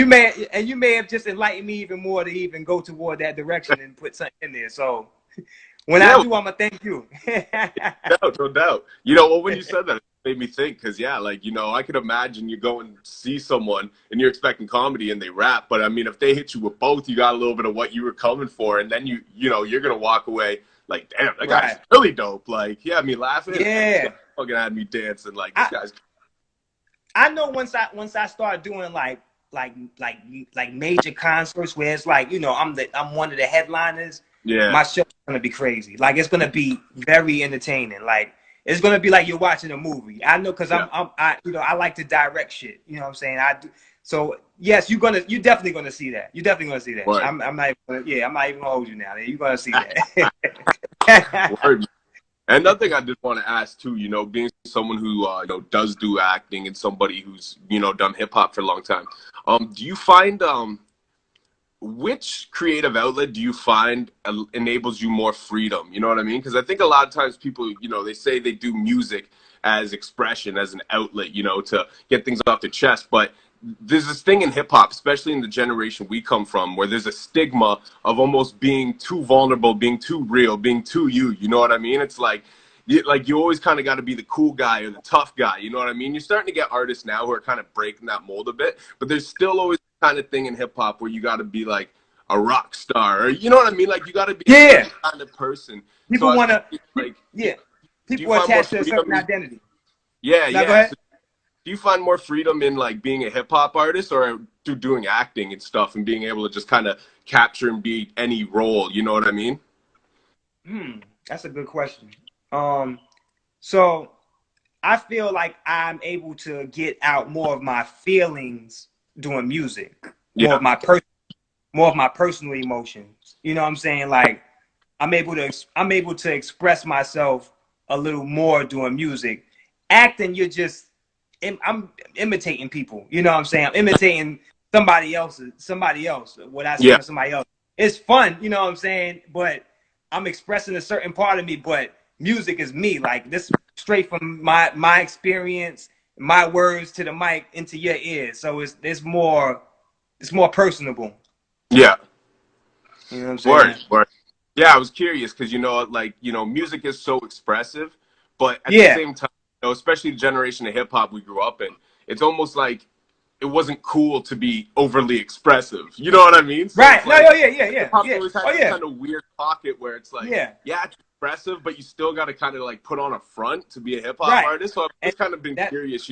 may have just enlightened me even more to even go toward that direction and put something in there. So when I do, I'm gonna thank you. No doubt. Well, when you said that, it made me think, because I could imagine you go and see someone and you're expecting comedy and they rap, but I mean, if they hit you with both, you got a little bit of what you were coming for, and then you're gonna walk away like, damn, that guy's really dope. Like, he had me laughing. Yeah. Fucking had me dancing. Like, this guy's. I know once I start doing like major concerts where it's like, I'm one of the headliners. Yeah. My show's gonna be crazy. Like, it's gonna be very entertaining. Like, it's gonna be like you're watching a movie. I know, because I like to direct shit. You know what I'm saying? I do. So yes, you're definitely gonna see that. You're definitely gonna see that. Word. I'm not even gonna hold you now. You're gonna see that. Word. And another thing I did want to ask too, being someone who does do acting and somebody who's done hip hop for a long time, do you find which creative outlet do you find enables you more freedom? You know what I mean? Because I think a lot of times people, they say they do music as expression, as an outlet, to get things off their chest, but there's this thing in hip hop, especially in the generation we come from, where there's a stigma of almost being too vulnerable, being too real, being too you. You know what I mean? It's like you always kind of got to be the cool guy or the tough guy. You know what I mean? You're starting to get artists now who are kind of breaking that mold a bit, but there's still always the kind of thing in hip hop where you got to be like a rock star, or you know what I mean? Like, you got to be a kind of person. People so want to, like, people attach to a certain identity. Yeah, now, go ahead. So, do you find more freedom in like being a hip hop artist, or through doing acting and stuff and being able to just kind of capture and be any role? You know what I mean? That's a good question. So I feel like I'm able to get out more of my feelings doing music, more of my personal emotions. You know what I'm saying? Like, I'm able to express myself a little more doing music. Acting, I'm imitating people. You know what I'm saying? I'm imitating somebody else, what I see from somebody else. It's fun, you know what I'm saying? But I'm expressing a certain part of me, but music is me. Like, this straight from my experience, my words to the mic into your ears. So it's more personable. Yeah. You know what I'm saying? Word. Yeah, I was curious because music is so expressive, but at the same time, especially the generation of hip hop we grew up in, it's almost like it wasn't cool to be overly expressive. You know what I mean? So right. Like, hip hop always had this kind of weird pocket where it's like, it's expressive, but you still got to kind of like put on a front to be a hip hop artist. So I've just kind of been curious,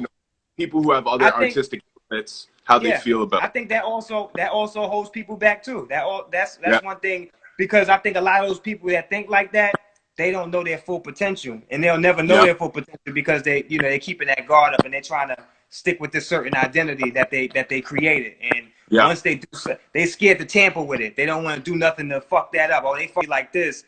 people who have other artistic outlets, how they feel about it. I think that also holds people back too. That's one thing, because I think a lot of those people that think like that, they don't know their full potential, and they'll never know their full potential because they're keeping that guard up and they're trying to stick with this certain identity that they created. And once they do, they scared to tamper with it. They don't want to do nothing to fuck that up. Or they fuck like this.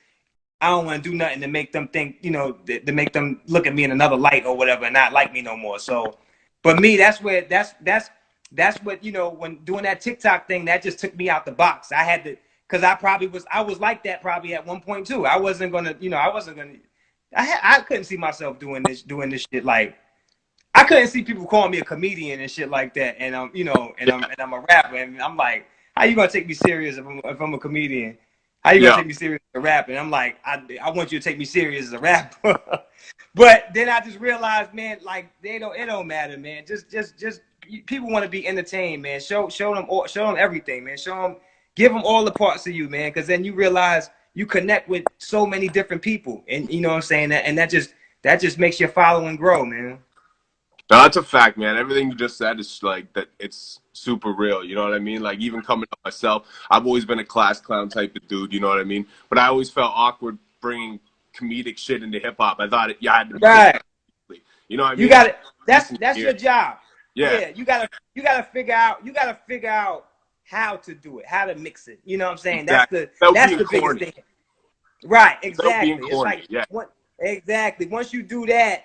I don't want to do nothing to make them think, to make them look at me in another light or whatever and not like me no more. So, but me, that's what, when doing that TikTok thing, that just took me out the box. I had to, because I was like that probably at one point too. I wasn't gonna, I couldn't see myself doing this shit. Like, I couldn't see people calling me a comedian and shit like that. And I'm a rapper, and I'm like, how you gonna take me serious if I'm a comedian? How you gonna take me serious as a rapper? And I'm like, I want you to take me serious as a rapper. But then I just realized, man, like, it don't matter, man. Just people want to be entertained, man. Show them everything, man. Show them give them all the parts of you, man, because then you realize you connect with so many different people, and you know what I'm saying, and that just makes your following grow, man. No, that's a fact, man. Everything you just said is like that. It's super real. You know what I mean? Like even coming up myself, I've always been a class clown type of dude. You know what I mean? But I always felt awkward bringing comedic shit into hip hop. I thought you had to be right. You know what I mean? You got it. That's your job. Yeah. You gotta figure out how to do it, how to mix it. You know what I'm saying? Exactly. That's the biggest thing. Right. Exactly. It's like yeah. exactly. Once you do that,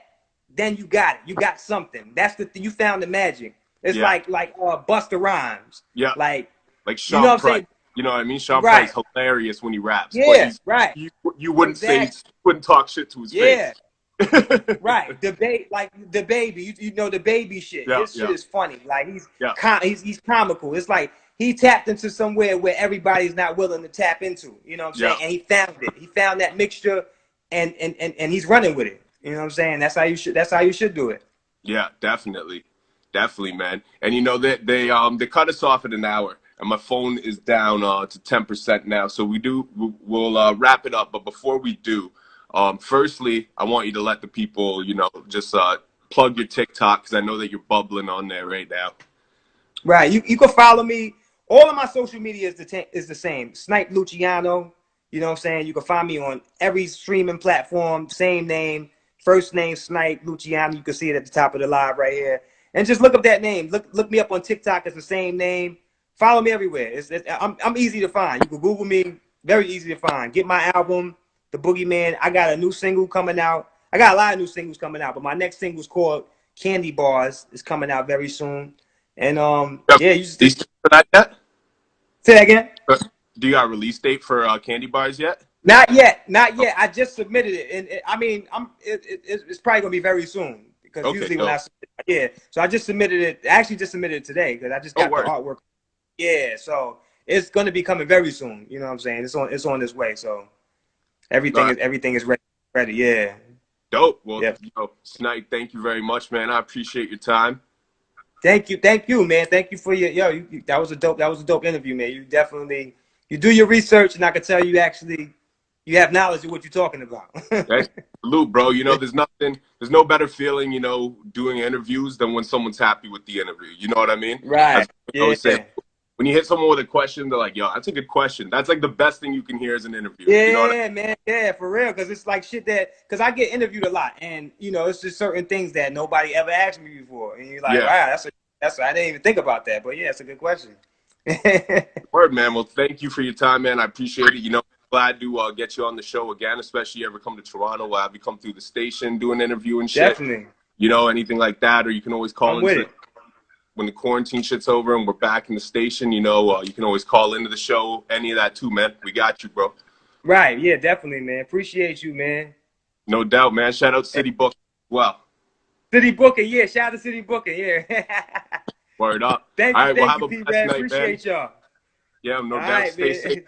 then you got it. You got something. That's the thing. You found the magic. It's like Busta Rhymes. Yeah. Like Sean you know what I'm Price. saying? You know what I mean? Sean Price hilarious when he raps. Yeah. But right. You wouldn't say, you wouldn't talk shit to his face. Right. The baby. You know the baby shit. His shit is funny. Like he's comical. It's like he tapped into somewhere where everybody's not willing to tap into. You know what I'm saying? And he found it. He found that mixture, and he's running with it. You know what I'm saying? That's how you should do it. Yeah, definitely, man. And you know they cut us off at an hour, and my phone is down to 10% now. So we'll wrap it up. But before we do, firstly, I want you to let the people, just plug your TikTok, because I know that you're bubbling on there right now. Right. You can follow me. All of my social media is the same. Snyp Luciano. You know what I'm saying? You can find me on every streaming platform. Same name. First name Snyp Luciano. You can see it at the top of the live right here. And just look up that name. Look me up on TikTok. It's the same name. Follow me everywhere. I'm easy to find. You can Google me. Very easy to find. Get my album, The Boogeyman. I got a new single coming out. I got a lot of new singles coming out, but my next single is called Candy Bars. It's coming out very soon. And you just for that yet? Say that again. Do you got a release date for Candy Bars yet? Not yet. I just submitted it, and it's probably gonna be very soon, because usually when so I just submitted it. I actually just submitted it today because I just got the artwork. Yeah, so it's gonna be coming very soon. You know what I'm saying? It's on its way. So everything is ready. Yeah. Dope. Well, Snyp, thank you very much, man. I appreciate your time. Thank you, man. Thank you for your that was a dope interview, man. You definitely do your research, and I can tell you have knowledge of what you're talking about. Salute, bro. There's no better feeling, doing interviews than when someone's happy with the interview. You know what I mean? Right. I always say, when you hit someone with a question, they're like, yo, that's a good question. That's like the best thing you can hear as an interview. Yeah, you know what I mean? Man. Yeah, for real. Because it's like shit because I get interviewed a lot, and it's just certain things that nobody ever asked me before, and you're like, wow, that's I didn't even think about that, but yeah, it's a good question. Word, man. Well, thank you for your time, man. I appreciate it. Glad to get you on the show again, especially if you ever come to Toronto. We'll have you come through the station, do an interview and shit. Definitely. Anything like that, or you can always call in when the quarantine shit's over and we're back in the station. You can always call into the show. Any of that too, man. We got you, bro. Right. Yeah, definitely, man. Appreciate you, man. No doubt, man. Shout out City Book as well. City Booker, yeah. Shout out to City Booker, yeah. Word up. Thank All right, you, we'll have a P. blessed night, Appreciate y'all. Yeah, no doubt. Right, Stay safe.